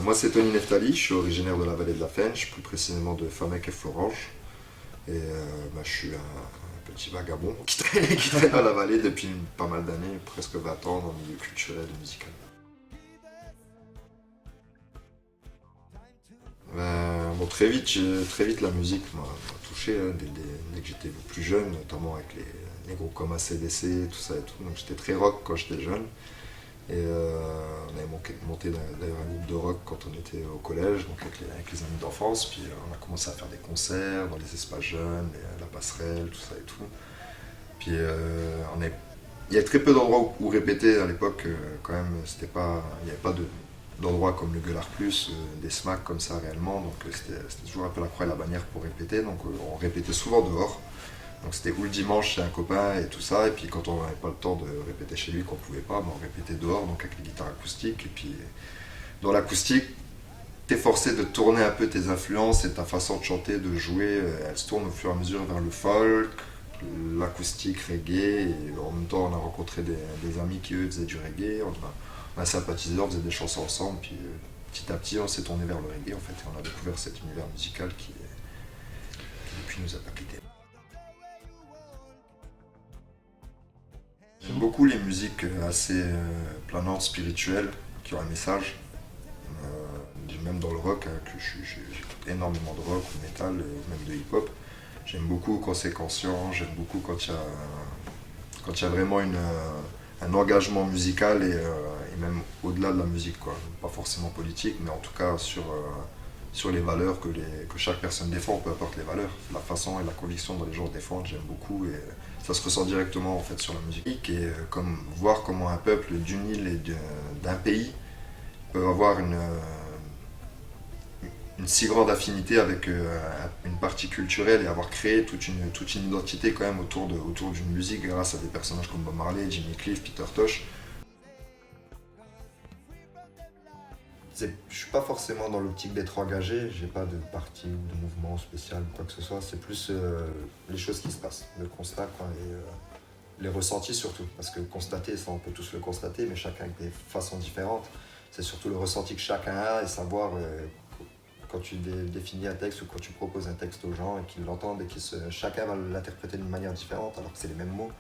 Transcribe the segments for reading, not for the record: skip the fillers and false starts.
Moi c'est Tony Neftali, je suis originaire de la vallée de la Fench, plus précisément de Famec et Florange. Et je suis un petit vagabond qui traîne dans la vallée depuis pas mal d'années, presque 20 ans dans le milieu culturel et musical. Très vite la musique m'a touché dès que j'étais plus jeune, notamment avec les groupes comme AC/DC, tout ça et tout. Donc j'étais très rock quand j'étais jeune. Et on avait monté d'ailleurs un groupe de rock quand on était au collège, donc avec les amis d'enfance. Puis on a commencé à faire des concerts dans les espaces jeunes, la passerelle, tout ça et tout. Puis il y a très peu d'endroits où répéter à l'époque, quand même. Il n'y avait pas d'endroits comme le Gueulard Plus, des smacks comme ça réellement. Donc c'était toujours un peu la croix et la bannière pour répéter. Donc on répétait souvent dehors. Donc c'était ou le dimanche chez un copain et tout ça, et puis quand on n'avait pas le temps de répéter chez lui, qu'on pouvait pas, on répétait dehors, donc avec les guitares acoustiques. Et puis dans l'acoustique, t'es forcé de tourner un peu tes influences et ta façon de chanter, de jouer, elle se tourne au fur et à mesure vers le folk, l'acoustique reggae, et en même temps on a rencontré des amis qui eux faisaient du reggae, on a sympathisé, on faisait des chansons ensemble, puis petit à petit on s'est tourné vers le reggae en fait, et on a découvert cet univers musical qui depuis nous a pas quittés. J'aime beaucoup les musiques assez planantes, spirituelles, qui ont un message. Même dans le rock, hein, j'écoute énormément de rock, de métal, même de hip-hop. J'aime beaucoup quand c'est conscient, j'aime beaucoup quand il y a vraiment un engagement musical et même au-delà de la musique, quoi. Pas forcément politique, mais en tout cas sur les valeurs que chaque personne défend, peu importe les valeurs. La façon et la conviction dont les gens défendent, j'aime beaucoup. Et ça se ressent directement en fait sur la musique. Et voir comment un peuple d'une île et d'un pays peut avoir une si grande affinité avec une partie culturelle et avoir créé toute une identité quand même autour d'une musique grâce à des personnages comme Bob Marley, Jimmy Cliff, Peter Tosh. Je suis pas forcément dans l'optique d'être engagé, j'ai pas de parti ou de mouvement spécial ou quoi que ce soit, c'est plus les choses qui se passent, le constat quoi, et les ressentis surtout. Parce que constater, ça on peut tous le constater, mais chacun avec des façons différentes. C'est surtout le ressenti que chacun a et savoir quand tu définis un texte ou quand tu proposes un texte aux gens et qu'ils l'entendent et que chacun va l'interpréter d'une manière différente alors que c'est les mêmes mots.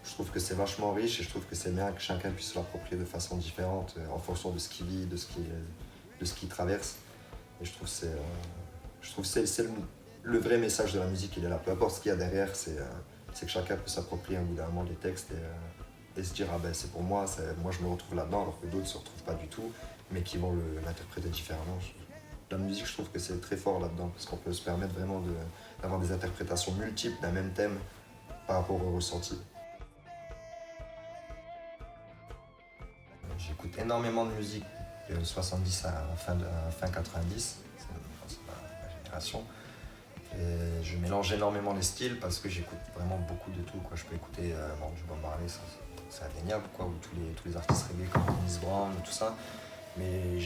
Je trouve que c'est vachement riche et je trouve que c'est bien que chacun puisse l'approprier de façon différente en fonction de ce qu'il vit, de ce qu'il traverse. Et je trouve que c'est le vrai message de la musique, il est là. Peu importe ce qu'il y a derrière, c'est que chacun peut s'approprier un bout d'un moment les textes et se dire ah ben c'est pour moi, moi je me retrouve là-dedans alors que d'autres ne se retrouvent pas du tout, mais qui vont l'interpréter différemment. La musique, je trouve que c'est très fort là-dedans parce qu'on peut se permettre vraiment d'avoir des interprétations multiples d'un même thème par rapport au ressenti. J'écoute énormément de musique de 70 à fin 90, c'est ma génération. Et je mélange énormément les styles parce que j'écoute vraiment beaucoup de tout, quoi. Je peux écouter du Bob Marley, c'est indéniable, quoi, ou tous les artistes reggae comme Dennis Brown, tout ça. Mais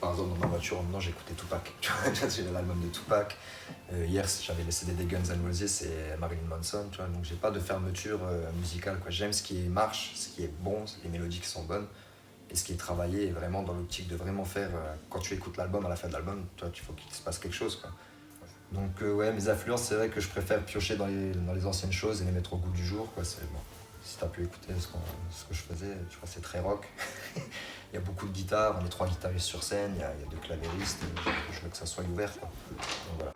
par exemple, dans ma voiture, maintenant j'écoutais Tupac. J'ai l'album de Tupac. Hier, j'avais le CD des Guns N' Roses et Marilyn Manson. Tu vois, donc j'ai pas de fermeture musicale, quoi. J'aime ce qui marche, ce qui est bon, les mélodies qui sont bonnes. Et ce qui est travaillé est vraiment dans l'optique de vraiment faire, quand tu écoutes l'album, à la fin de l'album, toi, il faut qu'il se passe quelque chose, quoi. Donc ouais, mes influences, c'est vrai que je préfère piocher dans les anciennes choses et les mettre au goût du jour, quoi. Bon, si t'as pu écouter ce que je faisais, tu vois, c'est très rock. Il y a beaucoup de guitares, on est 3 guitaristes sur scène, il y a 2 clavéristes, je veux que ça soit ouvert, quoi. Donc voilà.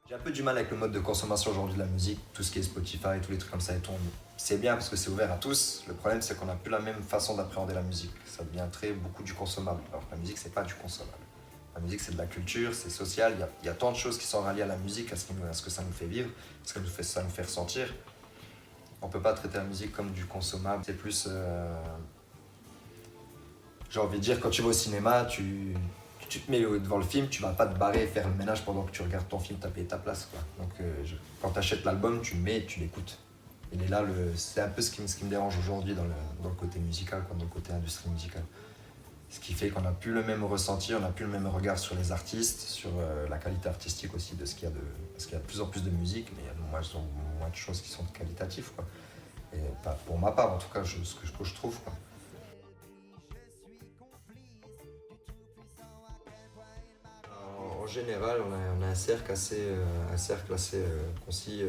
J'ai un peu du mal avec le mode de consommation aujourd'hui de la musique, tout ce qui est Spotify, tous les trucs comme ça et tout. C'est bien parce que c'est ouvert à tous. Le problème, c'est qu'on n'a plus la même façon d'appréhender la musique. Ça devient beaucoup du consommable. Alors que la musique, c'est pas du consommable. La musique, c'est de la culture, c'est social. Il y a tant de choses qui sont reliées à la musique, à ce que ça nous fait vivre, à ce que ça nous fait ressentir. On peut pas traiter la musique comme du consommable. C'est plus... j'ai envie de dire, quand tu vas au cinéma, tu te mets devant le film, tu vas pas te barrer et faire le ménage pendant que tu regardes ton film, t'as payé ta place, quoi. Donc quand tu achètes l'album, tu le mets et tu l'écoutes. Il est là, c'est un peu ce qui me dérange aujourd'hui dans le côté musical, quoi, dans le côté industrie musicale. Ce qui fait qu'on n'a plus le même ressenti, on n'a plus le même regard sur les artistes, sur la qualité artistique aussi de ce qu'il y a parce qu'il y a de plus en plus de musique, mais il y a moins de choses qui sont qualitatives, quoi. Et pour ma part, en tout cas, ce que je trouve, quoi. général, on a un cercle assez concis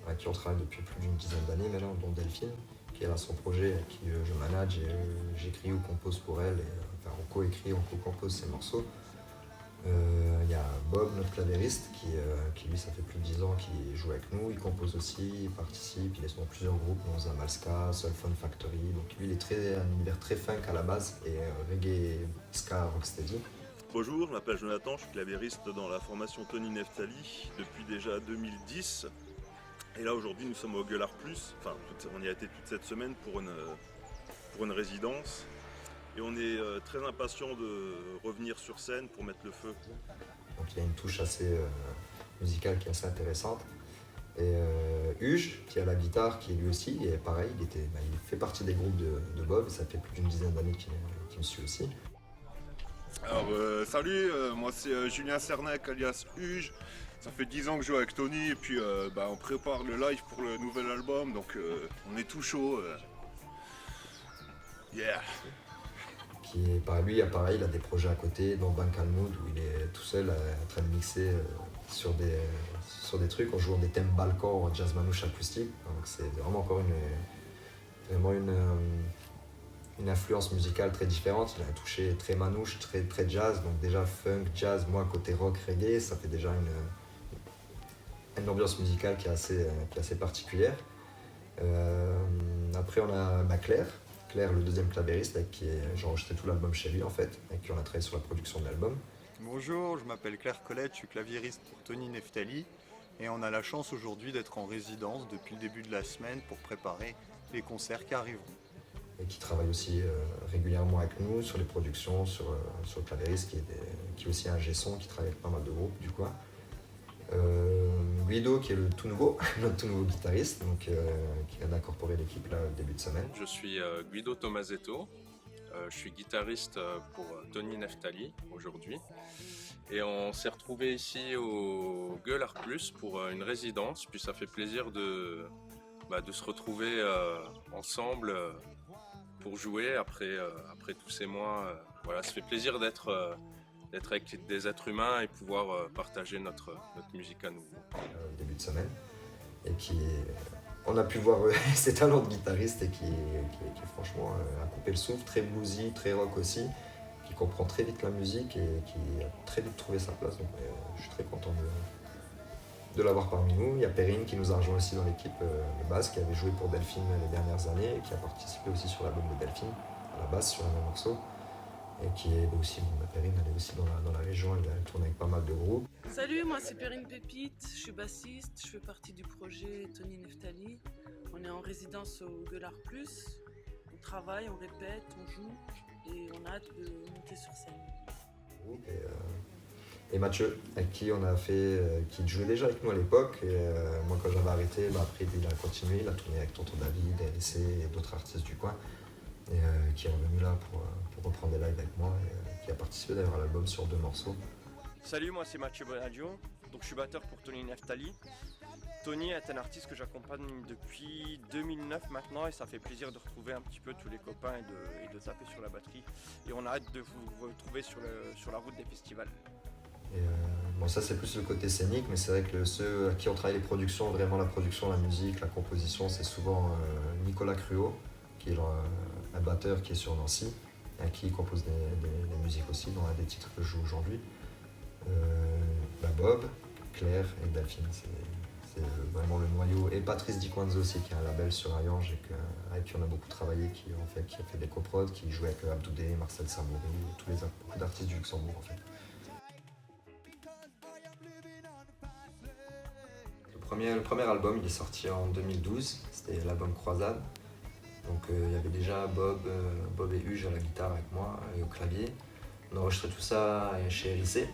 avec qui on travaille depuis plus d'une dizaine d'années maintenant, dont Delphine, qui a son projet, avec qui je manage et j'écris ou compose pour elle, enfin on co-écrit, on co-compose ses morceaux. Il y a Bob, notre clavieriste, qui lui ça fait plus de 10 ans qu'il joue avec nous, il compose aussi, il participe, il est dans plusieurs groupes, dont Zamalska, Soul Fun Factory, donc lui il est un univers très funk à la base et reggae, ska, rocksteady. Bonjour, je m'appelle Jonathan, je suis clavieriste dans la formation Tony Neftali depuis déjà 2010. Et là aujourd'hui nous sommes au Gueulard Plus, enfin on y a été toute cette semaine pour une résidence. Et on est très impatient de revenir sur scène pour mettre le feu. Donc il y a une touche assez musicale qui est assez intéressante. Et Huge, qui a la guitare, qui lui aussi est pareil, il fait partie des groupes de Bob, et ça fait plus d'une dizaine d'années qu'il me suit aussi. Alors salut, moi c'est Julien Cernec alias Huge. Ça fait 10 ans que je joue avec Tony et puis on prépare le live pour le nouvel album, donc on est tout chaud. Yeah. Lui, pareil, il a des projets à côté, dont Bancal Mood, où il est tout seul en train de mixer sur des trucs en jouant des thèmes balkan en jazz manouche acoustique. Donc c'est vraiment encore une influence musicale très différente. Il a un toucher très manouche, très jazz, donc déjà funk, jazz, moi côté rock, reggae, ça fait déjà une ambiance musicale qui est assez particulière. Après on a Claire, le deuxième clavieriste avec qui j'ai enregistré tout l'album chez lui en fait, avec qui on a travaillé sur la production de l'album. Bonjour, je m'appelle Claire Collette, je suis claviériste pour Tony Neftali et on a la chance aujourd'hui d'être en résidence depuis le début de la semaine pour préparer les concerts qui arriveront. Et qui travaille aussi régulièrement avec nous sur les productions, sur le clavieriste qui est aussi un G-son, qui travaille avec pas mal de groupes du coin. Guido qui est le tout nouveau, notre tout nouveau guitariste, donc, qui vient d'incorporer l'équipe là au début de semaine. Je suis Guido Tomasetto, je suis guitariste pour Tony Neftali aujourd'hui. Et on s'est retrouvés ici au Gueulard Plus pour une résidence, puis ça fait plaisir de se retrouver ensemble pour jouer après tous ces mois. Voilà, ça fait plaisir d'être avec des êtres humains et pouvoir partager notre musique à nouveau. Début de semaine. Et on a pu voir ses talents de guitariste et qui franchement a coupé le souffle, très bluesy, très rock aussi, qui comprend très vite la musique et qui a très vite trouvé sa place. Donc je suis très content de l'avoir parmi nous. Il y a Perrine qui nous a rejoint aussi dans l'équipe de basse, qui avait joué pour Delphine les dernières années et qui a participé aussi sur l'album de Delphine, à la basse sur un morceau. Et qui est aussi, Perrine, elle est aussi dans la région, elle tourne avec pas mal de groupes. Salut, moi c'est Perrine Pépite, je suis bassiste, je fais partie du projet Tony Neftali. On est en résidence au Gueulard Plus, on travaille, on répète, on joue et on a hâte de monter sur scène. Et Mathieu, avec qui on a fait, qui jouait déjà avec nous à l'époque, et moi quand j'avais arrêté, après il a continué, il a tourné avec Tonton David, RSC et d'autres artistes du coin. Et qui est revenu là pour reprendre des lives avec moi et qui a participé d'ailleurs à l'album sur 2 morceaux. Salut, moi c'est Mathieu Bonadio, donc je suis batteur pour Tony Neftali. Tony est un artiste que j'accompagne depuis 2009 maintenant et ça fait plaisir de retrouver un petit peu tous les copains et de taper sur la batterie. Et on a hâte de vous retrouver sur la route des festivals. Et bon, ça c'est plus le côté scénique, mais c'est vrai que ceux à qui on travaille les productions, vraiment la production, la musique, la composition, c'est souvent Nicolas Cruau, qui est un batteur qui est sur Nancy, et qui compose des musiques aussi, dont un des titres que je joue aujourd'hui. Bob, Claire et Delphine, c'est vraiment le noyau. Et Patrice Di Quanzo aussi, qui a un label sur Ayange et avec qui on a beaucoup travaillé, qui a fait des coprods, qui joue avec Abdoudé, Marcel Samouri, beaucoup d'artistes du Luxembourg en fait. Le premier album il est sorti en 2012, c'était l'album Croisade. Donc il y avait déjà Bob et Huge à la guitare avec moi et au clavier. On a enregistré tout ça chez RIC.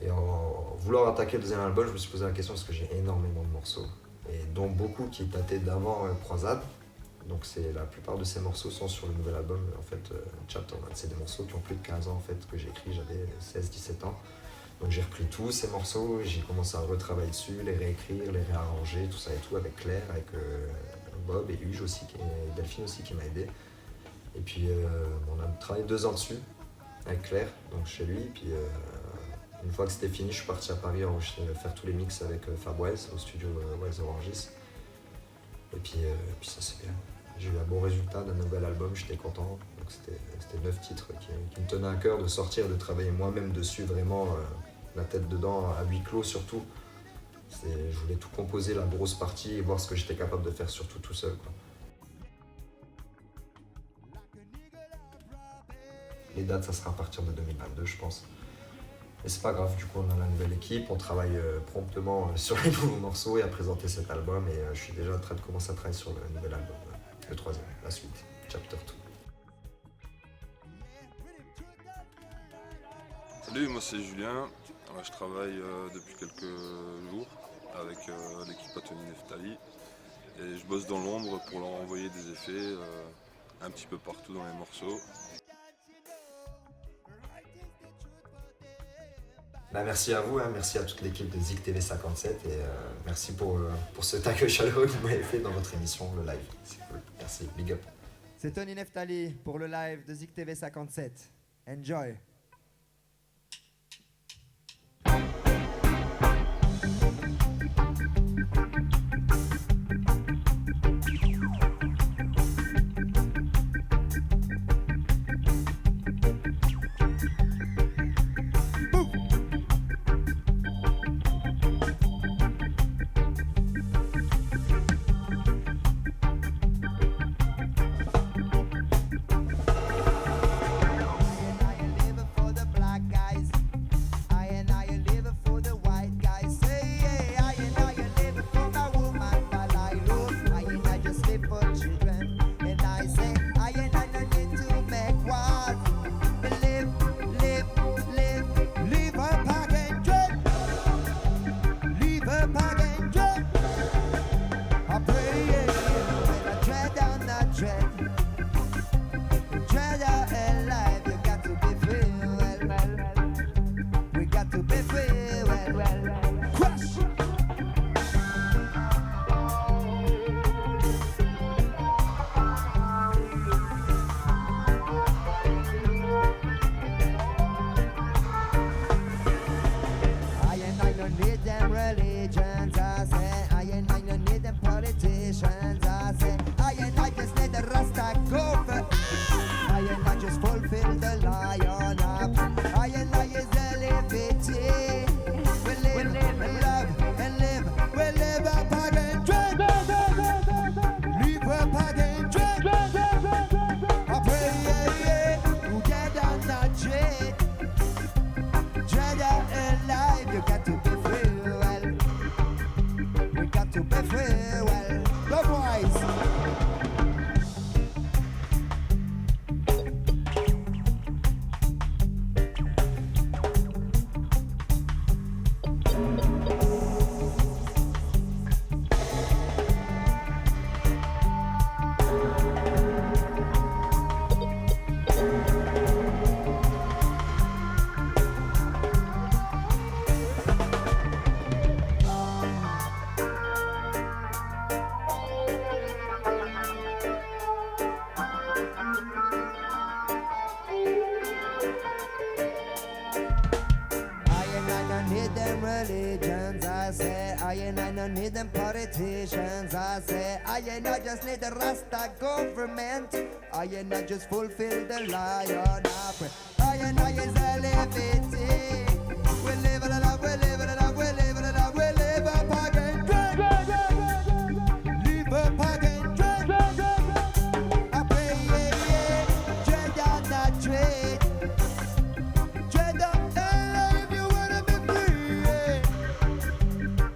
Et en vouloir attaquer le deuxième album, je me suis posé la question parce que j'ai énormément de morceaux. Et dont beaucoup qui dataient d'avant Croisade. Donc la plupart de ces morceaux sont sur le nouvel album. En fait, Chapter One, c'est des morceaux qui ont plus de 15 ans en fait, que j'ai écrits, j'avais 16-17 ans. Donc j'ai repris tous ces morceaux, j'ai commencé à retravailler dessus, les réécrire, les réarranger, tout ça et tout, avec Claire, avec Bob et Huge aussi, et Delphine aussi qui m'a aidé. Et puis on a travaillé 2 ans dessus, avec Claire, donc chez lui, puis Une fois que c'était fini, je suis parti à Paris faire tous les mix avec Fab Wise au studio Wise Oranges. Et puis ça c'est bien. J'ai eu un bon résultat d'un nouvel album, j'étais content. Donc c'était 9 titres qui me tenaient à cœur de sortir, de travailler moi-même dessus, vraiment la tête dedans, à huis clos surtout. Je voulais tout composer, la grosse partie, et voir ce que j'étais capable de faire surtout tout seul, quoi. Les dates, ça sera à partir de 2022, je pense. Mais c'est pas grave, du coup on a la nouvelle équipe, on travaille promptement sur les nouveaux morceaux et à présenter cet album, et je suis déjà en train de commencer à travailler sur le nouvel album, le 3e, la suite, Chapter 2. Salut, moi c'est Julien. Je travaille depuis quelques jours avec l'équipe à Tony Neftali et je bosse dans l'ombre pour leur envoyer des effets un petit peu partout dans les morceaux. Merci à vous, merci à toute l'équipe de Zik TV 57 et merci pour cet accueil chaleureux que vous m'avez fait dans votre émission, le live. C'est cool, merci, big up. C'est Tony Neftali pour le live de Zik TV 57. Enjoy. Need them politicians, I say I ain't not just need the Rasta government. I ain't not just fulfill the lion of I ain't not just LGBT. We live it up, we live it up, we live it up, we live up again. Live up again. I pray, trade on that trade. Trade up, if you wanna be free,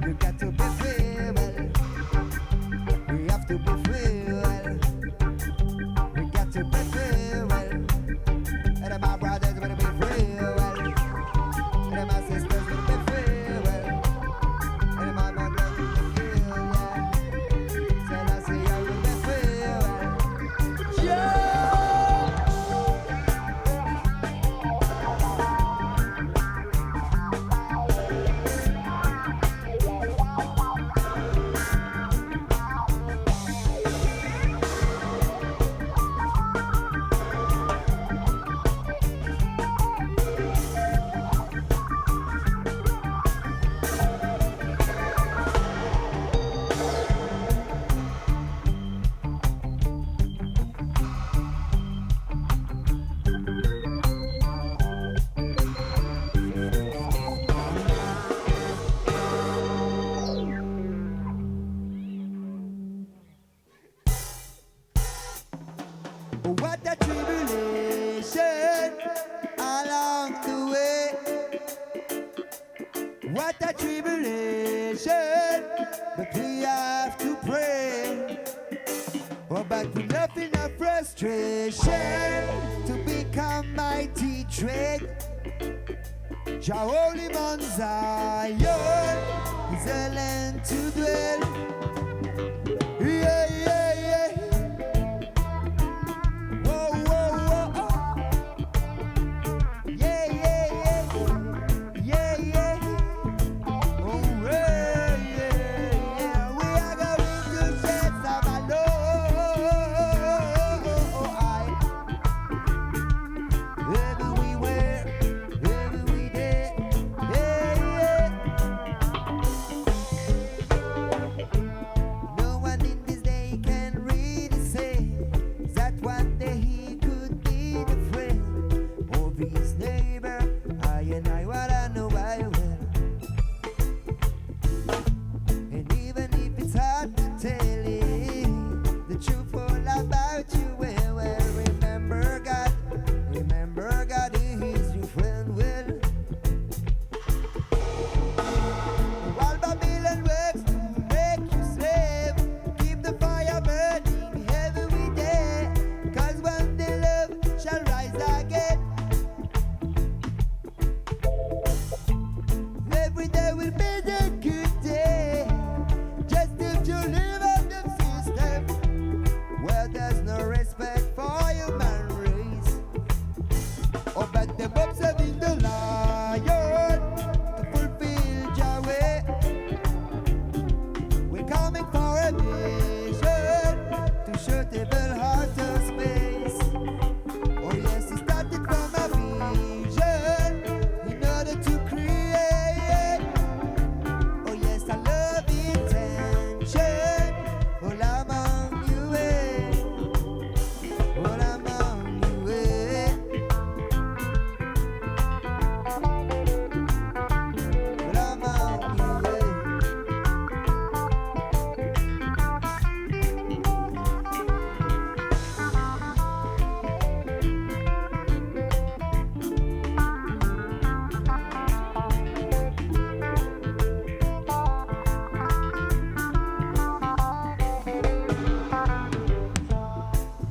you got to be free. To be free, well, we got to be free, well, and my brothers gonna be free, well. What a tribulation along the way. What a tribulation, but we have to pray. Oh, but we love in our frustration to become mighty dread. Jah holy Mount Zion is a land to dwell. Yeah, yeah, yeah. Whoa, whoa, whoa, oh. Yeah, yeah, yeah. Yeah, yeah. Oh, yeah, yeah, yeah. We are going to shed some everywhere, every day. Yeah, yeah. No one in this day can really say that one day he could be the friend of his neighbor. I and I wanna know why well. And even if it's hard to tell it, the truth all about you, well, remember God is your friend, well. While Babylon works to make you slave, keep the fire burning every day, 'cause one day love shall rise again. Every day will be the good day, just if you live on the system where there's no respect for human race. Oh, but them observing the lion to fulfill Yahweh. We're coming for a vision to show devil outer space. Oh yes, it started from a vision in order to create. Oh yes, I love intention all among you, all among you, all among you.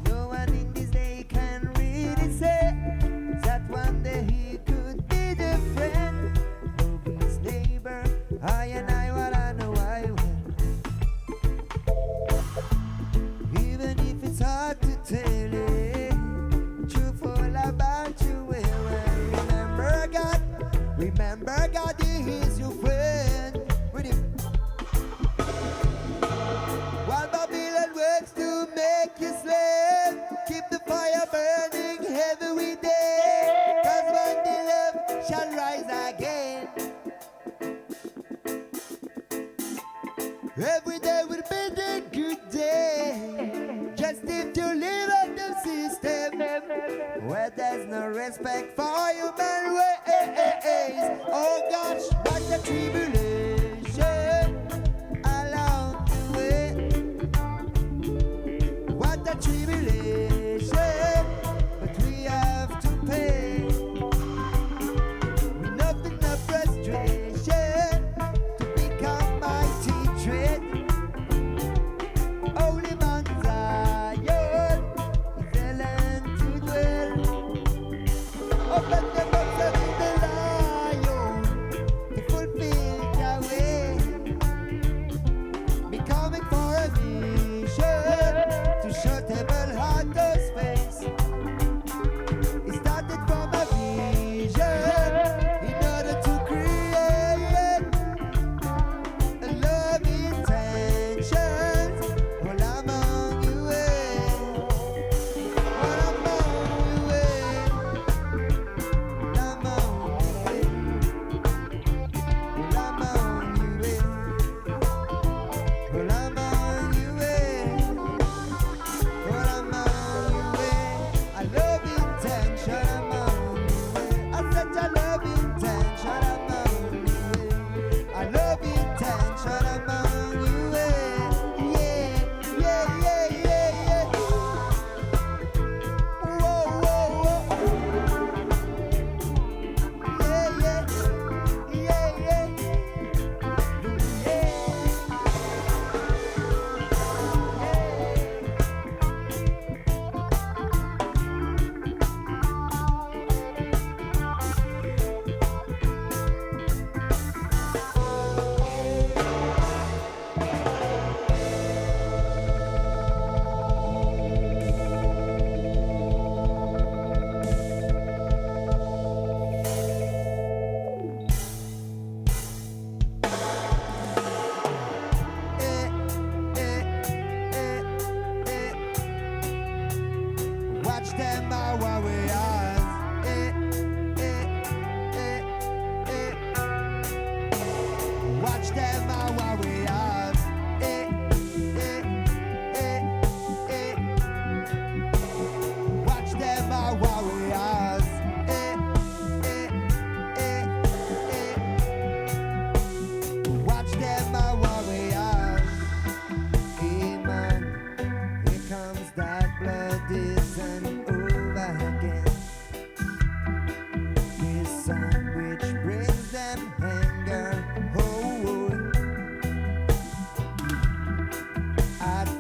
No one in this day can really say that one day he could be the friend of his neighbor. I and I wanna know why well. Even if it's hard to tell it, truth all about you, well, remember God is your friend. With him. While Babylon works to make you slave, keep the fire burning every day, 'cause one day love shall rise again. Every day will be the good day, just if you live on the system where there's no respect for human ways. Oh gosh, what a tribulation along the way. What a tribulation, but we have to pay. Nothing but frustration to become mighty dread. Holy Mount Zion is the land to dwell. Oh, but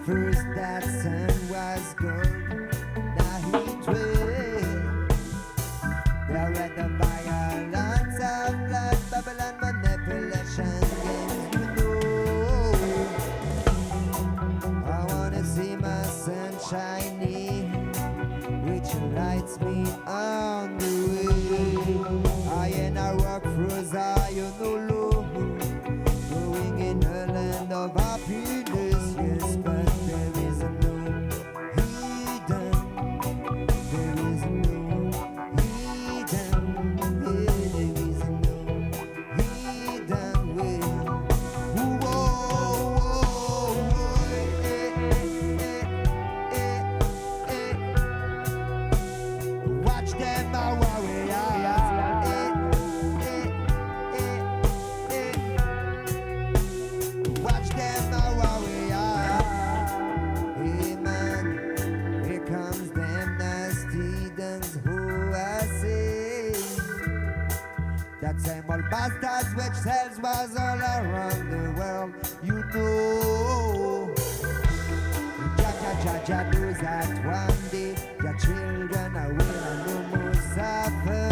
first that sun was gold, now heat red. There were the violence of blood, Babylon manipulation games, you know. I wanna see my sun shiny, which lights me on the way. I ain't a rock frozen, you know, low, going in a land of happiness, yes, but there is no hidden, there is no hidden, there is no hidden way. Whoa, whoa, whoa, watch them, my warriors. Watch them, my warriors. Hey man, here comes them nasty things who I say. That same old bastards which sells was all around the world, you know. Jah knows that one day your children are will no more suffer.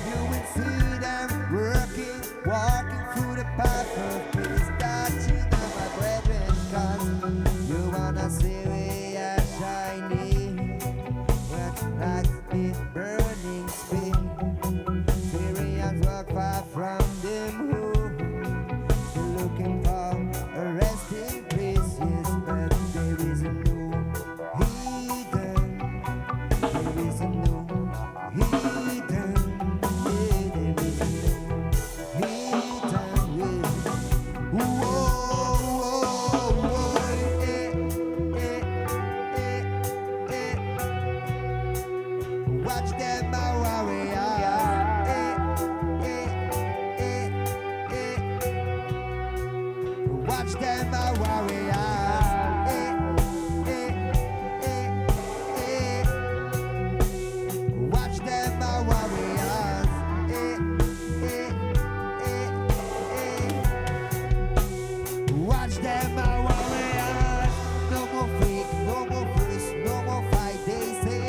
You will see them working, walking through the path of peace, touching on my brethren, 'cause you wanna see we are shining, but like the burning speed. Syrians walk far from them home, looking for a resting place, yes, but there is no hidden, there is no hidden, yeah, there is no hidden way. Whoa, whoa, whoa, watch them, my warriors. Watch them, my warriors. Watch them, my warriors. Watch them, my warriors. No more fake, no more first, no more fight, they say.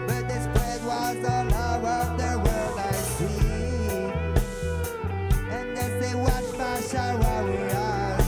But the spread was all around the world, I see. And they say, watch my warriors.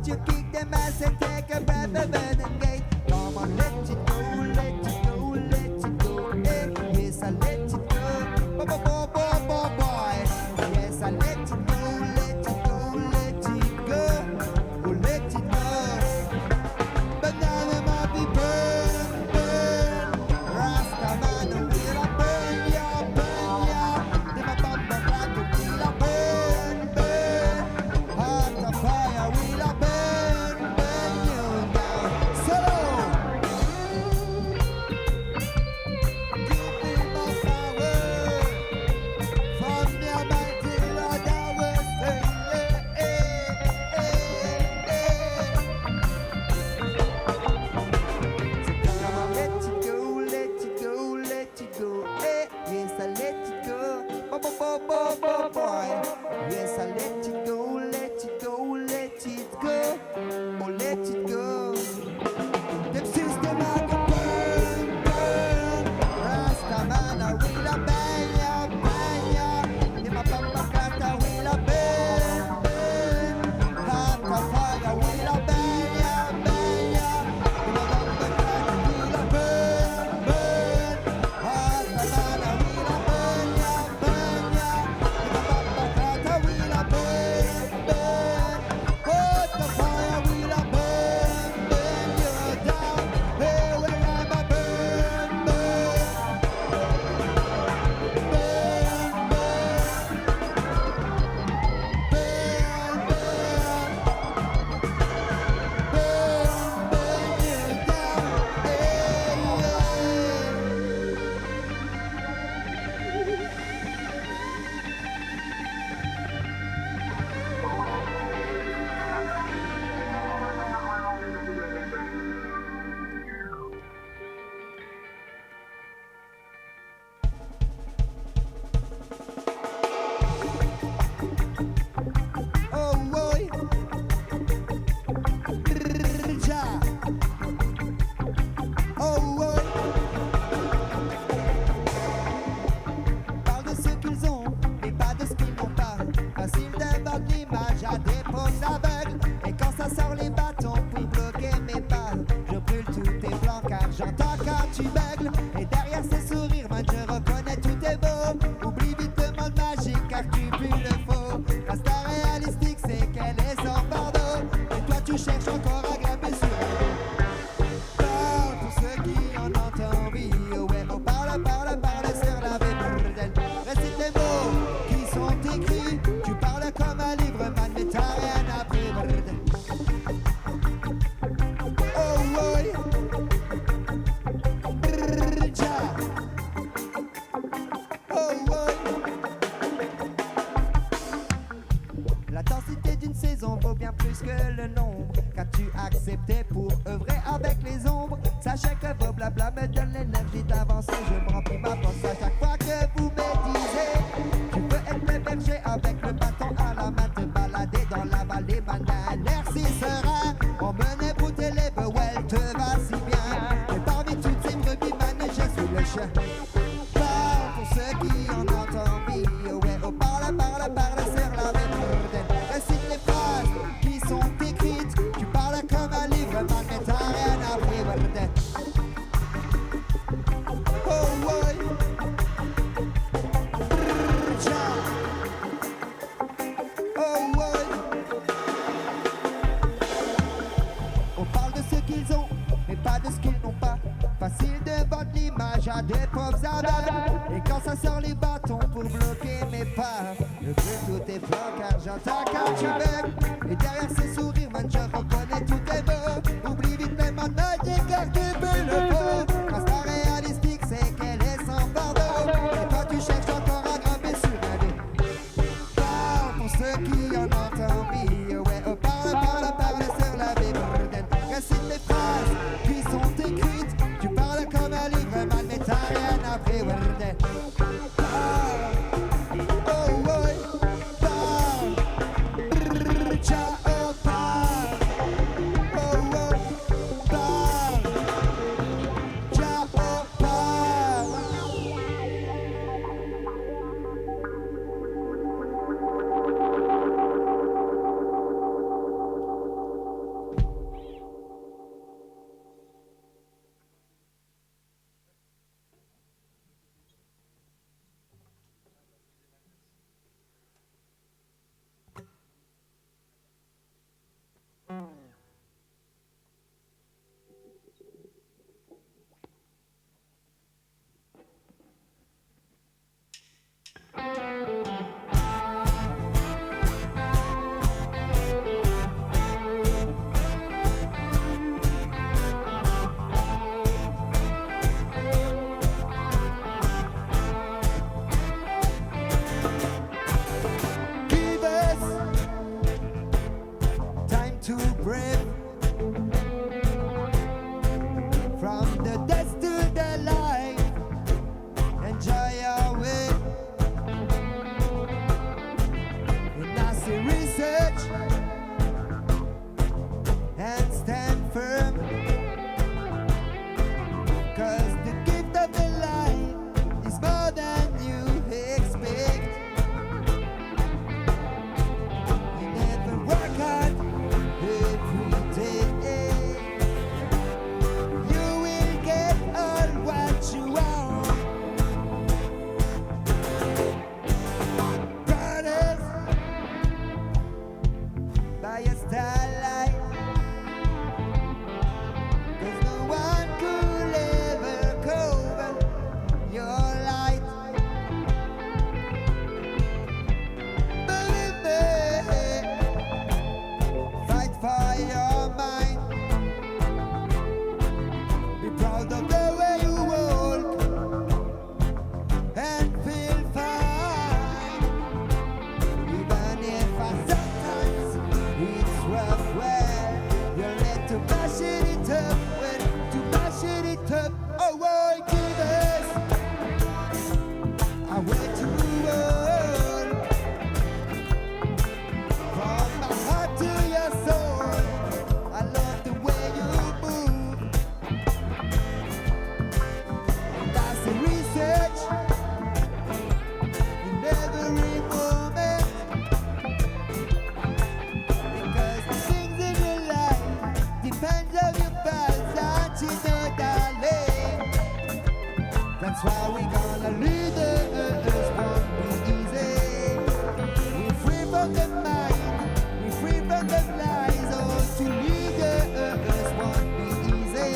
don't you kick them ass and take a breath of burning gate. Come on, let it go, let it go, let it go. Hey, yes, I let it go. Boy, boy, boy, boy, boy. Yes, I let it go, let it go, let it go. Oh, let it go. But now them all be burn, burn. Rastaman will I burn ya, burn ya. Them a bumper crack will I burn, burn. Heart of fire will I burn, burn you down. Solo. Give me more power from the mighty Lord I will sing. Come on, let it go, let it go, let it go. Hey, yes, I let it go. Boy. Yes, I let it go, let it go, let it go. Oh, let it go. Them system I go burn, burn. Rastaman I will a banya, banya. Them a papa cat I will a burn, burn. Heart of fire will a banya, banya. Them a papa cat I will a burn, burn. Heart of fire will a banya, banya. Them a papa cat I will a burn, burn. Heart of fire will a burn, burn you down. Hey, where I'm a burn, burn. Oh boy, ja. Oh boy. Parle de ce qu'ils ont, mais pas de ce qu'ils n'ont pas. Facile de vendre l'image à des pauvres aveugles. Et quand ça sort les bâtons pour bloquer mes pas, je brûle tous tes plans car j'entends quand tu beugles. Et derrière ces sourires, man, je reconnais tout est beau. Oublie vite le monde magique car tu pues le faux. Rasta réalistique, c'est qu'elle est sans pardon. Et toi tu cherches encore à grimper sur parle pour ceux qui en ont envie. Ouais, on parle, parle, parle sur la vie bordel. Récite les mots qui sont écrits. Tu parles comme un livre, man, mais t'as rien appris, bordel. Oh, ouais. Ja. Oh, ouais. La densité d'une saison vaut bien plus que le nombre. Qu'as-tu accepté pour œuvrer avec les ombres? Sachez que vos blabla me donnent l'énergie d'avancer. Je me remplis ma poche à chaque fois que vous médisez. Tu peux être le berger avec le bâton à la main, te balader dans la vallée, banane. Merci serein, on menait brouter les bœufs, ouais, elle te va si bien. Et parmi toutes ces brebis, man, je suis le chien. Parle pour ceux qui en ont envie. Ouais, oh, parle, parle, parle sur la vie bordel. Récite les phrases qui sont écrites. Tu parles comme un livre, man, mais t'as rien appris, bordel. Oh, ouais. Ja. Oh, ouais. On parle de ce qu'ils ont, mais pas de ce qu'ils n'ont pas. Facile de vendre l'image à des pauvres aveugles. Et quand ça sort les bâtons pour bloquer mes pas, je brûle tous tes plans car j'entends quand tu beugles. Et derrière ces sourires, man, je reconnais tout est beau. Oublie vite les modes magiques car tu peux le faux. Rasta réalistique, c'est qu'elle est sans pardon. Et toi tu cherches encore à grimper sur un dé. Parle pour ceux qui en ont envie. Ouais, oh, parle, parle, parle sur la vie bordel. Récite les phrases qui sont écrites. Tu parles comme un livre, man, mais t'as rien appris, bordel. Parle, oh, ouais, parle, ja, oh, parle. breathe. From the death to the life, enjoy your way. And I see research and stand firm. 'Cause the gift of the life is more than you expect. You never work hard every day. You will get all what you want. Brothers, by your starlight, 'cause no one could ever cover your light. Believe me, fight for your mind. Be proud of the way you walk and feel fine. Even if sometimes it's rough, well, you let to mash it up, well, to mash it up. Oh, boy, give us a way to roll. From my heart to your soul, I love the way you move. And I see research in every moment. Because the things in your life depends on your past, don't you know, darling? That's why we gonna lead us, won't be easy. We're free from the mind, we're free from the lies. Oh, to lead us won't be easy.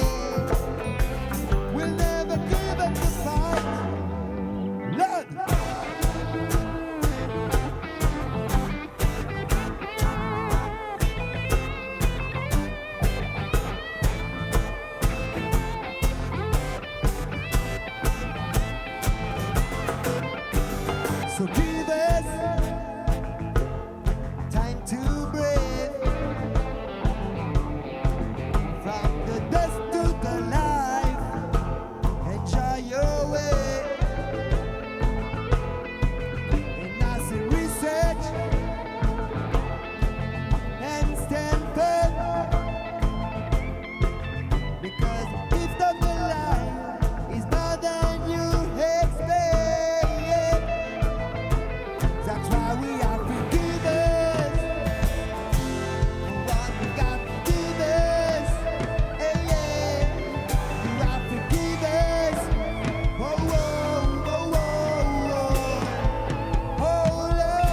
We'll never give up the fight. Lord! So give us time to breathe. From the dust to the life, enjoy your way. And I see research and stand firm. Because the gift of the life is more than you expect. That's why we are forgiven. What we got forgiven. Hey, yeah. You are forgiven. Oh, oh, oh, oh, oh. Oh, Lord.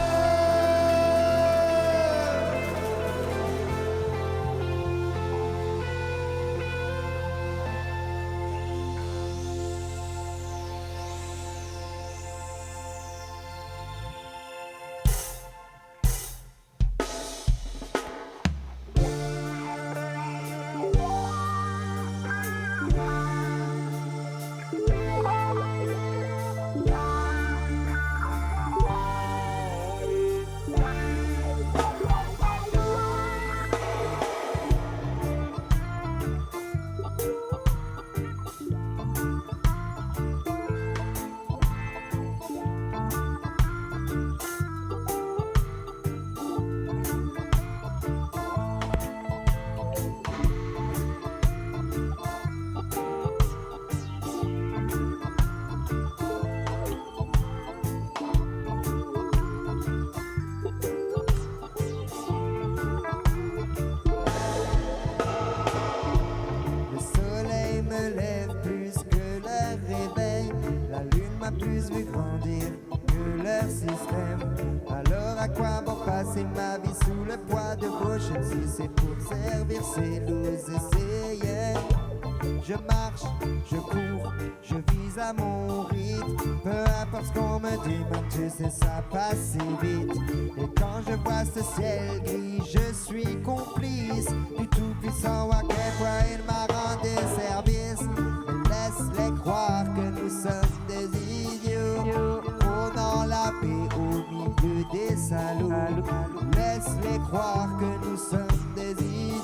Le soleil me lève plus que leur réveil. La lune m'a plus vu grandir que leur système. Alors à quoi bon passer ma vie sous le poids de vos chaînes si c'est pour servir ces loups essayés. Je marche, je cours, je vise à mon rythme. Peu importe ce qu'on me dit, même tu sais ça passe si vite. Et quand je vois ce ciel gris, je suis complice du tout-puissant à quel point il m'a rendu service. Mais laisse-les croire que nous sommes des idiots, prônant la paix au milieu des salauds. Laisse-les croire que nous sommes des idiots.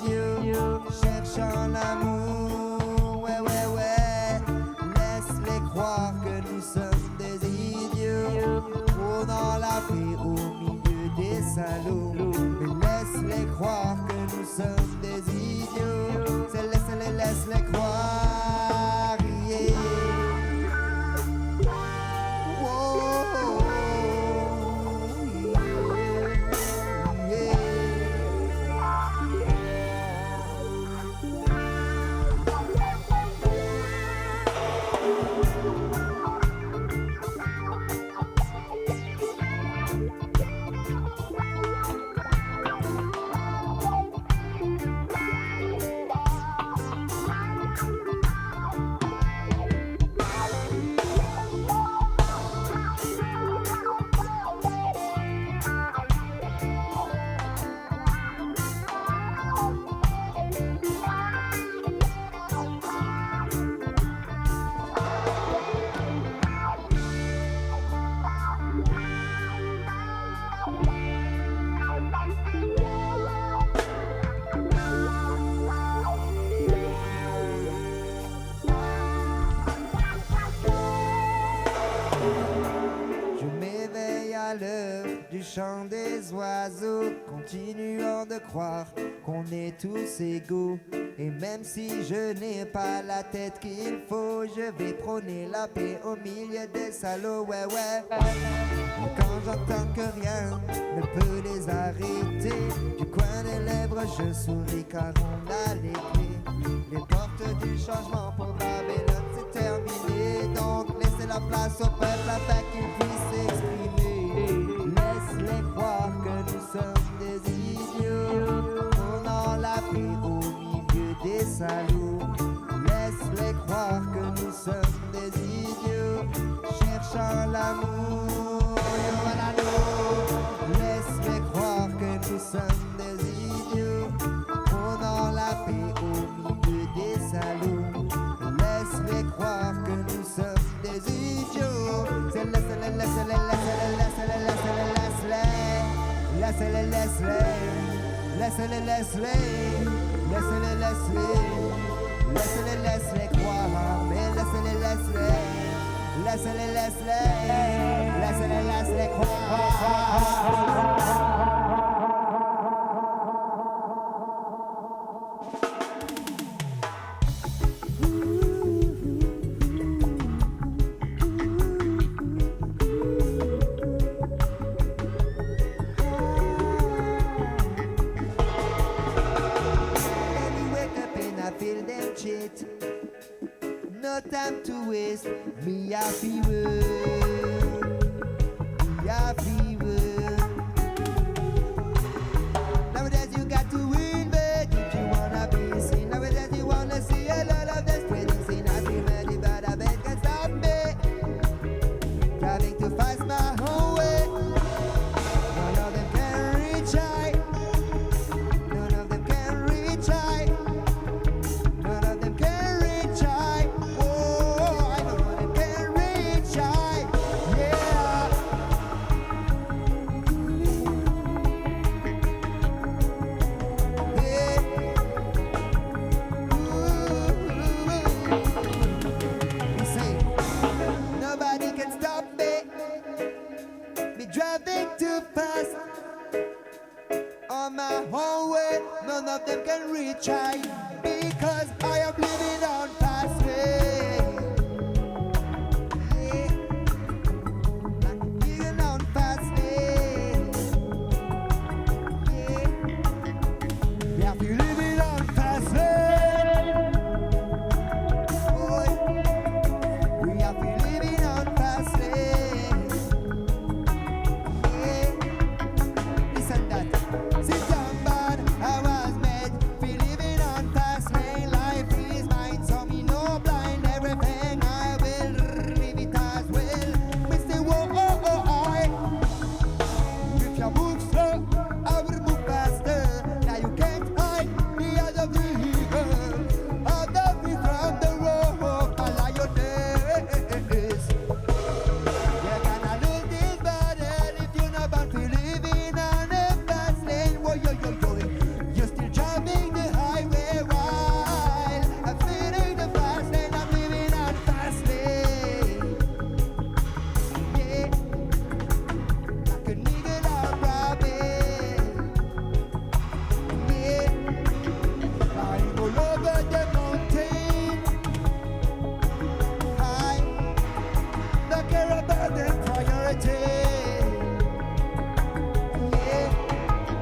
Je m'éveille à l'heure du chant des oiseaux, continuant de croire qu'on est tous égaux. Et même si je n'ai pas la tête qu'il faut, je vais prôner la paix au milieu des salauds, ouais, ouais. Et quand j'entends que rien ne peut les arrêter, du coin des lèvres je souris car on a les clés. Les portes du changement pour Babylone c'est terminé, donc laissez la place au peuple afin qu'il puisse s'exprimer. Laisse-les croire que nous sommes des idiots, prônant la paix au milieu des salauds. Laisse-les croire que nous sommes des idiots, cherchant l'amour. Voilà, nous. Laisse-les croire que nous sommes des idiots, prônant la paix au milieu des salauds. Laisse-les croire que nous sommes des idiots. C'est laisse-les, laisse-les, laisse-les, laisse-les, laisse-les, laisse-les, laisse-les, laisse-les, laisse-les, laisse-les, laisse-les, laisse-les croire, mais laisse-les, laisse-les, laisse-les, laisse-les, laisse-les, laisse-les croire. No time to waste, me a fever, me a fever. Nowadays you got to win, but if you wanna be seen, nowadays you wanna see a lot of the spreading scene. I feel ready, but I bet can't stop me. Driving too fast my own way. None of them can reach high. None of them can reach high. None of them can reach high. Oh, I know none of them can reach high. Yeah. Hey. We say nobody can stop me. Me driving too fast on my own way. None of them can reach high because I am living on fast way. Yeah. I'm living on fast way. Yeah. We have to living on fast way. Boy. We have to living on fast way. Yeah. Listen that. Sit down, bad. I was made for living on fast lane. Life is mine, so me no blind. Everything I will live it as well. Mr. Whoa, oh, oh, I. If you move slow, I will move faster. Now you can't hide me out of the evil, out of me from the road. My lioness. You're gonna lose this battle if you're not bound to living on a fast lane. Whoa, yo, yo, yo. You're still driving the highway while I'm feeling the fast lane. I'm living on fast lane. Yeah, like a nigga that robbing. Yeah, flying all over the mountain. I don't care about the priority. Yeah,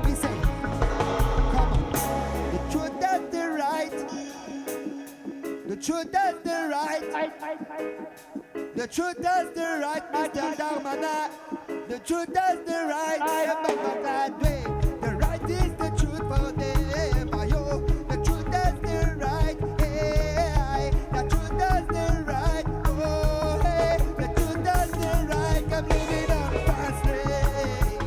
we say, come on. The truth does the right. The truth does the right. The truth does the right, Mr. Darmana. The truth does the right. The right is the truth for them. Ayo. The truth does the right. Hey, the truth does the right. Oh, hey, the truth does the right. I'm living on fast lane.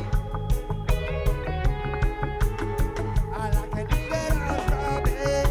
I like a nigga on Robin.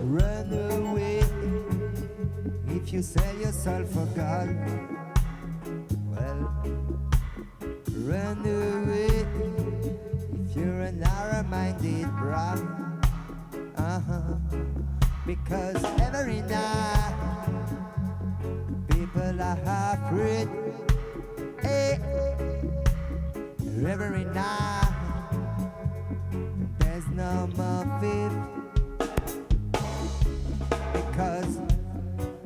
Run away if you sell your soul for God. Well, run away if you're a narrow-minded brat. Because every night people are afraid. Hey, every night there's no more faith. Because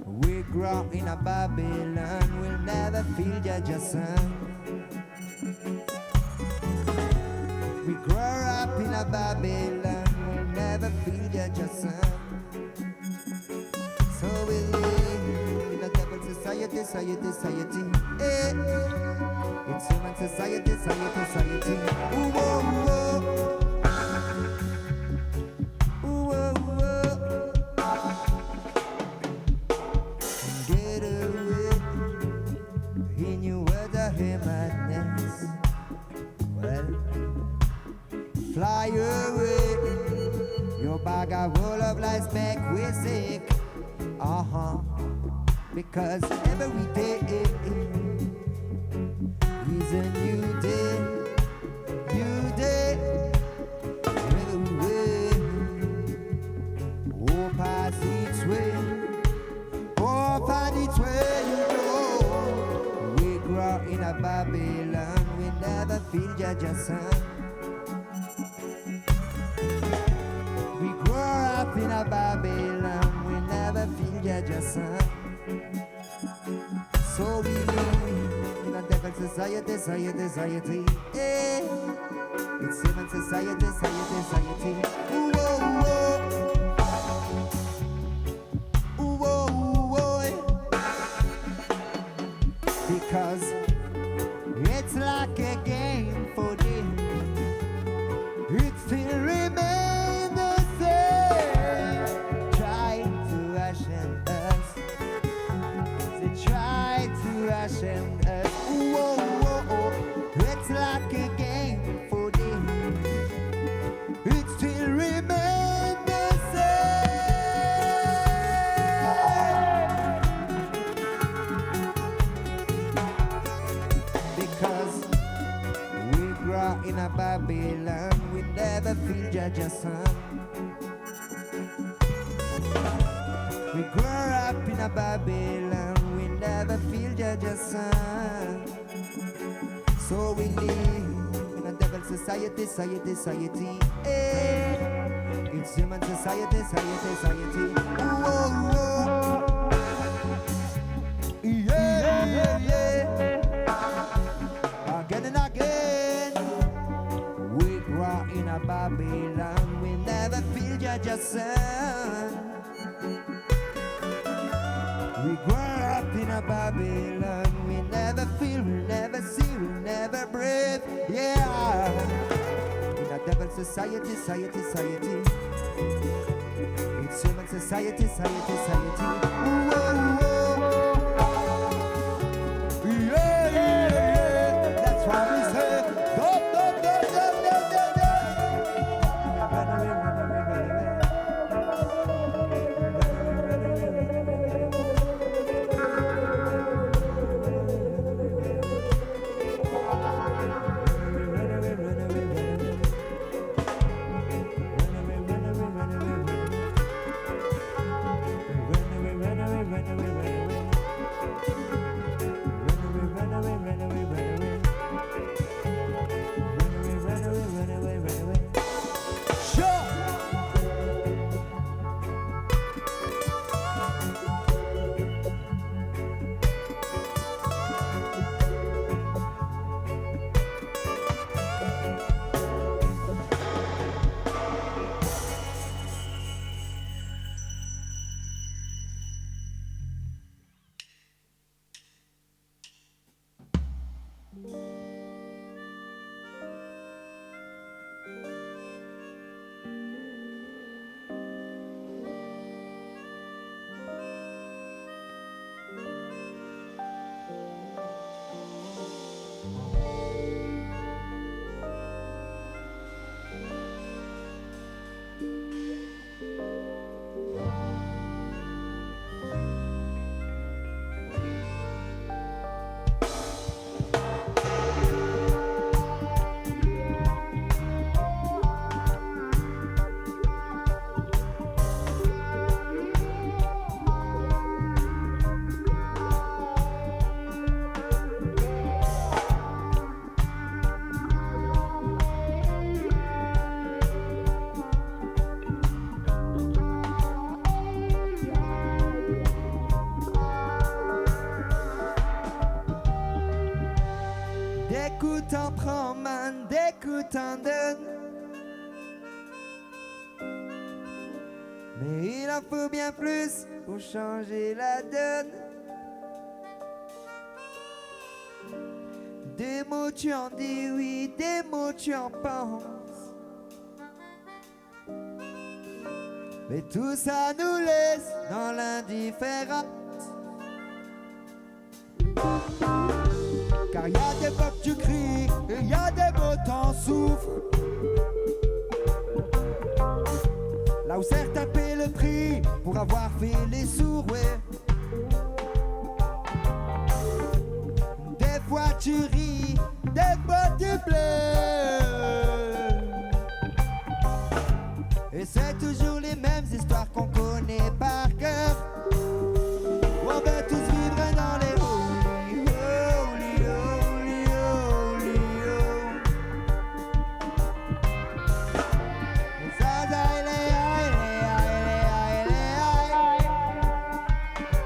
we grow in a Babylon, we'll never feel Judge's son. We grow up in a Babylon, we'll never feel Judge's son. So we live in a devil society, society. Hey. It's human society, society. Ooh, whoa, whoa. Fly away, your bag of roll of lies make we sick. Because every day is a new day, new day. Every way, oh, pass its way, oh, pass its way, you know. We grow in a Babylon, we never feel Judge's son. In a Babylon, we never feel Judge's son. So we live in a devil society, society. Hey. It's human society, society. Ooh, oh, oh. Ooh, oh, oh. Because it's like a game for them. It still remains the same. Try to ration us. They try to ration us. Whoa, whoa, whoa. It's like a game for them. It still remains the same. Because we grow in a Babylon, we never feel Judge's son. We grow up in a Babylon, we never feel Judge's son. So we live in a devil society, society, society. Hey. It's human society, society, society. Whoa, whoa. Yeah, yeah, yeah. Again and again. We grow in a Babylon, we never feel Judge's son. We grow up in a Babylon, we never feel, we never see, we never breathe, yeah. In a devil society, society, society. It's human society, society, society. Whoa, whoa. Yeah, yeah, yeah. That's why we say, go, go, go, go, go, go, go. Run away, run away, run away. Run away, t'en prends, man, dès que t'en donnes. Mais il en faut bien plus pour changer la donne. Des mots tu en dis oui, des mots tu en penses. Mais tout ça nous laisse dans l'indifférence. Car y a des fois que tu cries et y a des mots t'en souffres. Là où certains paient le prix pour avoir fait les sourds, ouais. Des fois tu ris, des fois tu pleures. Et c'est toujours les mêmes histoires qu'on connaît par cœur. On veut tous vivre dans les holy, holy, holy, holy, holy. Et ça,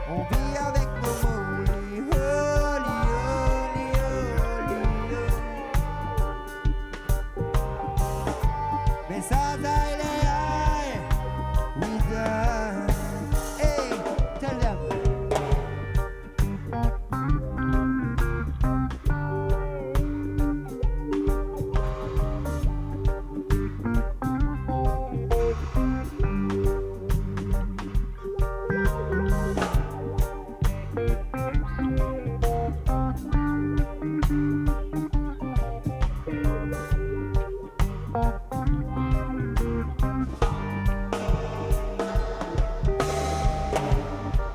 on vit avec nos holy, holy, holy, holy, holy. Mais ça, we done. Hey, tell them.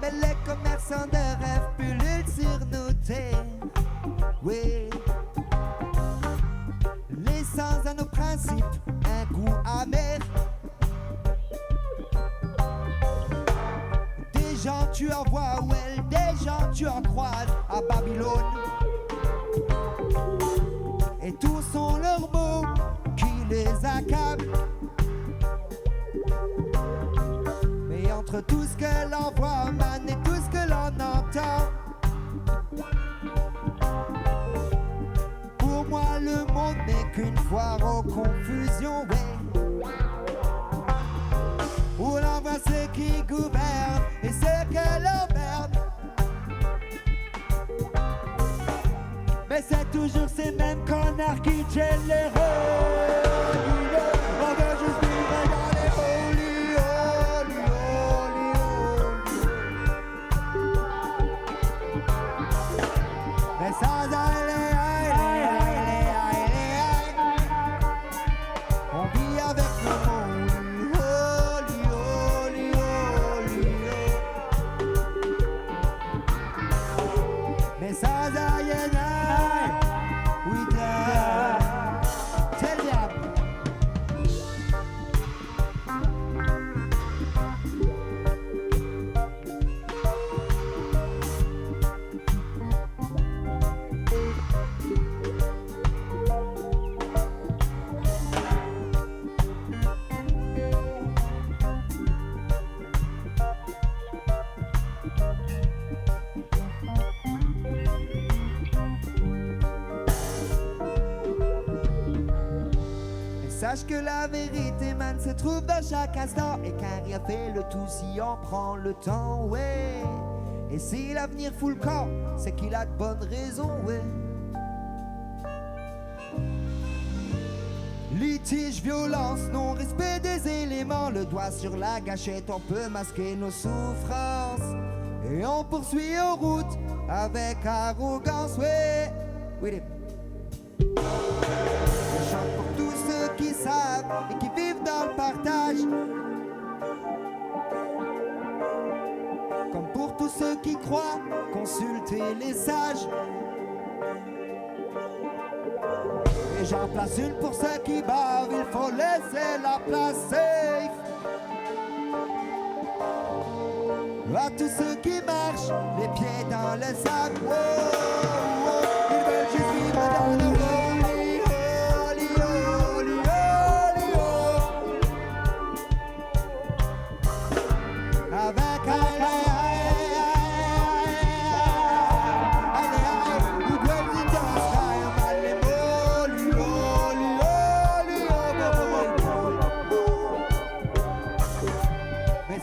Mais les commerçants de rêve pullulent sur nos terres. Oui. Laissant à nos principes un goût amer. Des gens tu en vois, ouais, des gens tu en croises à Babylone. Et tous sont leurs mots qui les accablent. Mais entre tout ce que l'on voit, man, et tout ce que l'on entend, pour moi le monde n'est qu'une foire aux confusions, ouais. Où l'on voit ceux qui gouvernent et ceux que l'emmerdent. Mais c'est toujours ces mêmes connards qui tiennent les rôles. On veut juste vivre dans les holy, holy, holy, holy. Mais sans on vit avec nos holy, holy, holy, holy. Mais sans we die. Tell them. Sache que la vérité, man, se trouve dans chaque instant. Et qu'un rien fait le tout si on prend le temps, ouais. Et si l'avenir fout le camp, c'est qu'il a de bonnes raisons, ouais. Litige, violence, non-respect des éléments. Le doigt sur la gâchette, on peut masquer nos souffrances. Et on poursuit en route avec arrogance, ouais. Oui, je chante pour tous ceux qui savent et qui vivent dans le partage. Comme pour tous ceux qui croient, consultez les sages. Et j'en place une pour ceux qui bavent, il faut laisser la place safe. À tous ceux qui marchent, les pieds dans le sable, oh, oh, ils veulent juste vivre dans le holy, holy, holy, holy, oh. Avec we dwell in the sky, man, les mots.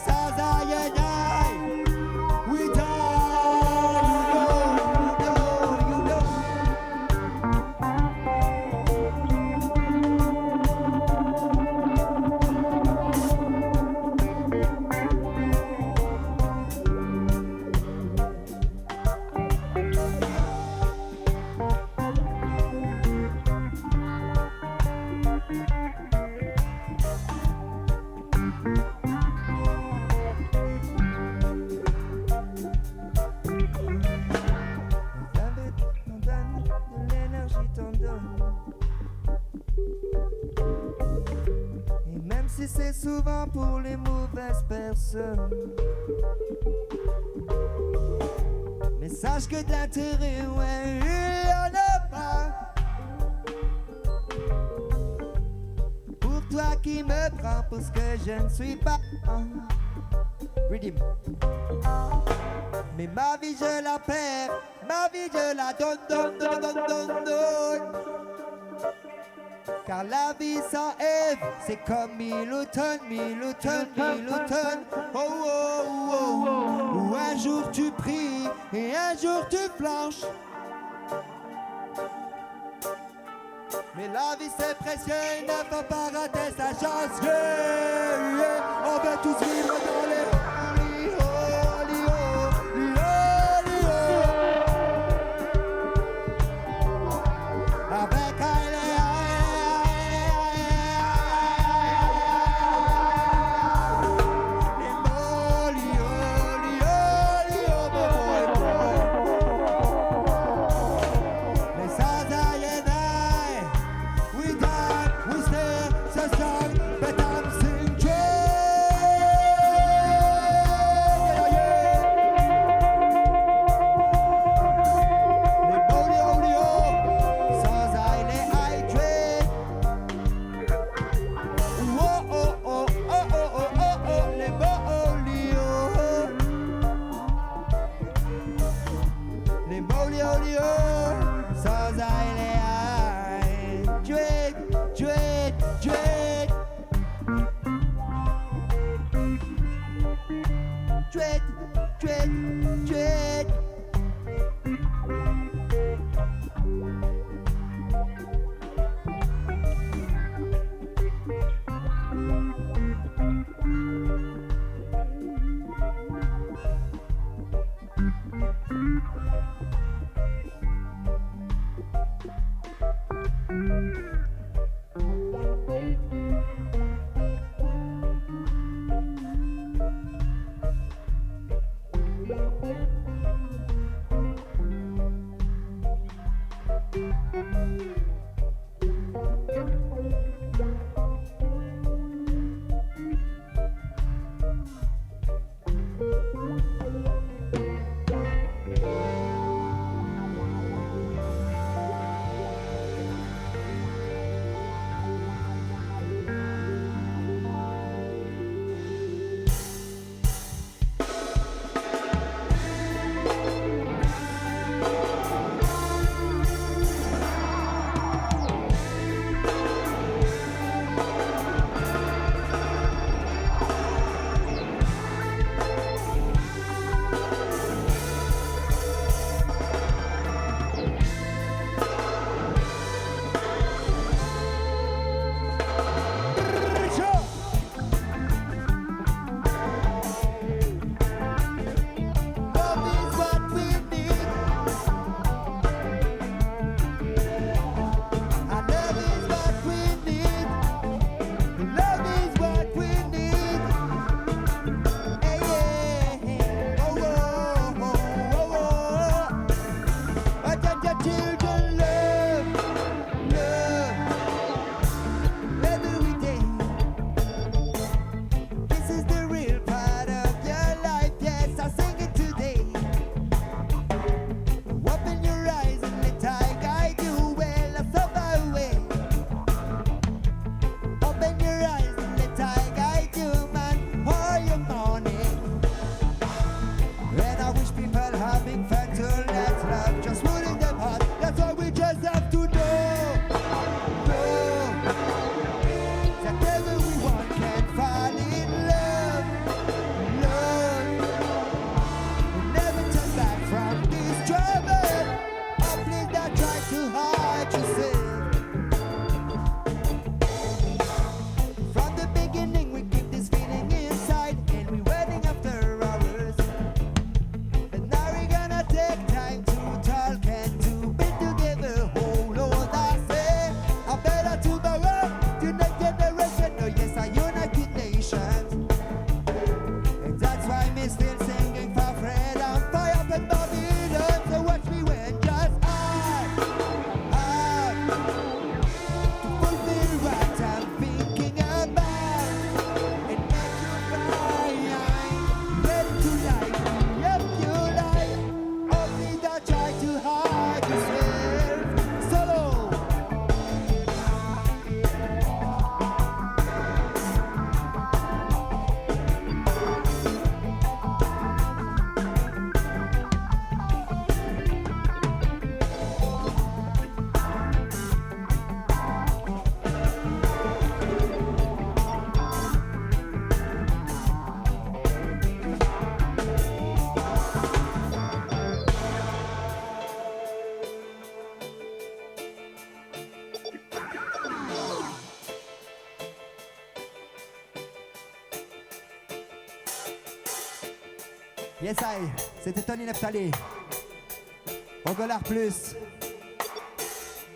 sans aïe and I, we die, you know. T'en donne, de l'énergie t'en donne. Et même si c'est souvent pour les mauvaises personnes, mais sache que de l'intérêt, ouais, il y en a pas. Pour toi qui me prends pour ce que je ne suis pas. Redeem. Mais ma vie je la perds, ma vie je la donne. Car la vie sans Ève, c'est comme 1000 automnes. Oh, oh, oh, oh. Où un jour tu pries et un jour tu flanches. Mais la vie c'est précieux, il ne faut pas rater sa chance. Yeah, yeah. On veut tous vivre dans les avec Yes, I. C'était Tony Neftali. Au Golar Plus.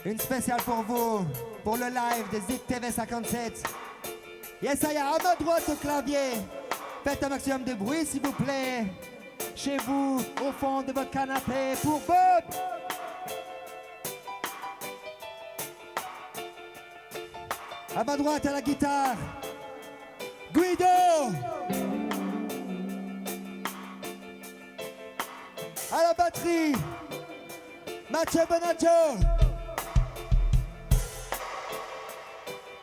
Une spéciale pour vous, pour le live de Zik TV 57. Yes, I. À ma droite au clavier. Faites un maximum de bruit, s'il vous plaît. Chez vous, au fond de votre canapé, pour Bob. À ma droite, à la guitare, Guido. À la batterie, Mathieu Bonaggio.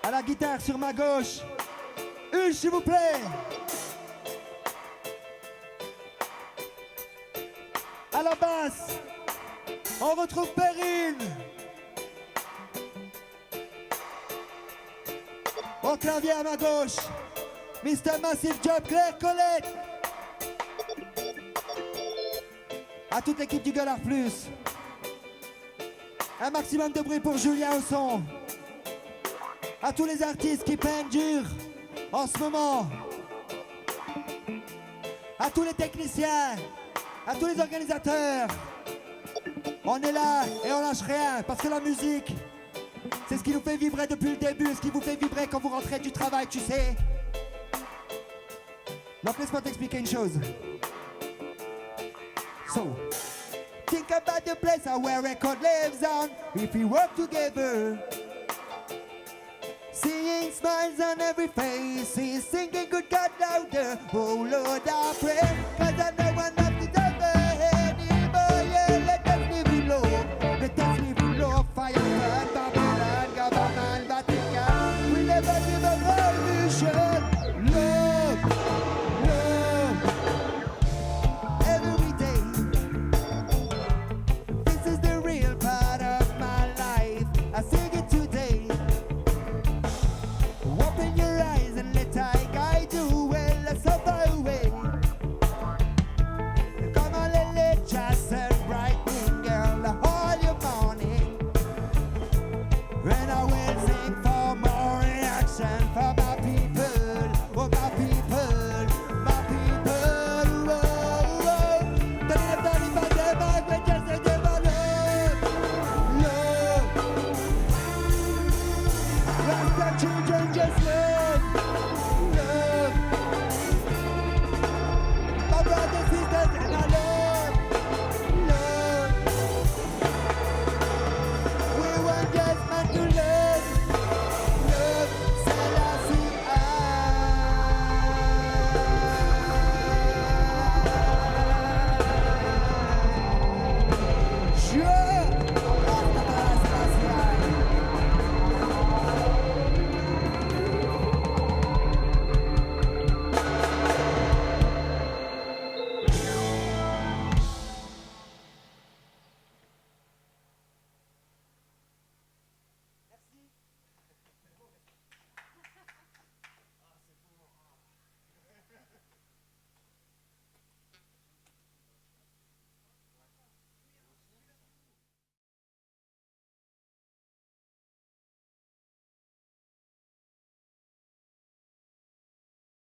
À la guitare sur ma gauche, Hugues, s'il vous plaît. À la basse, on retrouve Perrine. Au clavier à ma gauche, Mr. Massive Job, Claire Colette. À toute l'équipe du Golar Plus. Un maximum de bruit pour Julien au son. À tous les artistes qui peinent dur en ce moment. À tous les techniciens. À tous les organisateurs. On est là et on lâche rien parce que la musique, c'est ce qui nous fait vibrer depuis le début, ce qui vous fait vibrer quand vous rentrez du travail, tu sais. Donc laisse-moi t'expliquer une chose. So, think about the place where record lives on. If we work together, seeing smiles on every face, singing good God louder. Oh Lord, I pray, 'cause I